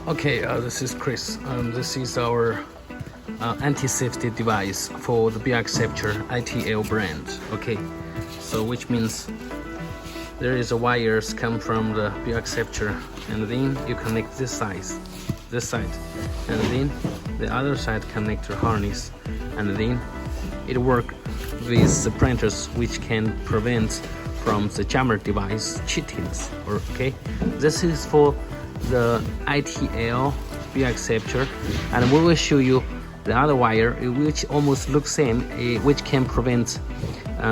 Okay, this is Chris. This is our anti-safety device for the Acceptor ITL brand. Okay, so which means there is a wires come from the Acceptor, and then you connect this side, and then the other side connect your harness, and then it work with the printers which can prevent from the jammer device cheatings. Okay, this is for the ITL Acceptor, and we will show you the other wire which almost looks same, which can prevent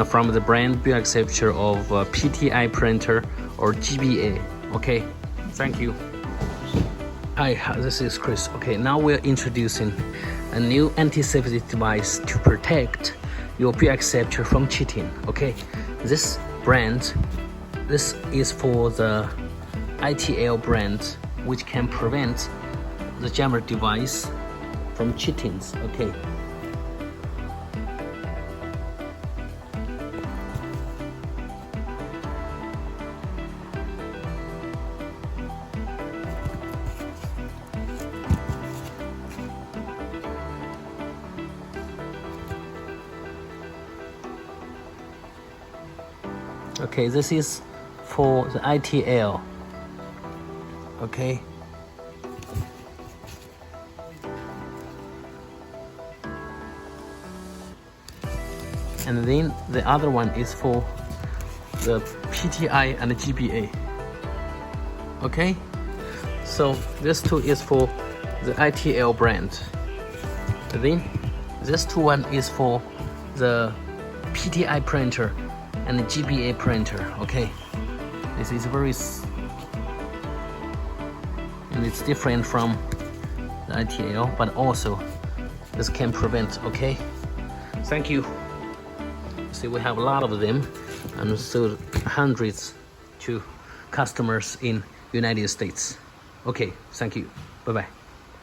from the brand Acceptor of PTI printer or GBA. Okay, thank you. Hi, this is Chris. Okay, now we're introducing a new anti-safety device to protect your Acceptor from cheating. Okay, this brand, this is for the ITL brand, which can prevent the jammer device from cheatings. Okay, okay, this is for the ITL. Okay, and then the other one is for the PTI and the GBA. Okay, so this two is for the ITL brand, and then this two one is for the PTI printer and the GBA printer. Okay, this is very and it's different from the ITL, but also this can prevent. Okay, thank you. See, we have a lot of them and sold hundreds to customers in United States. Okay, thank you. Bye bye.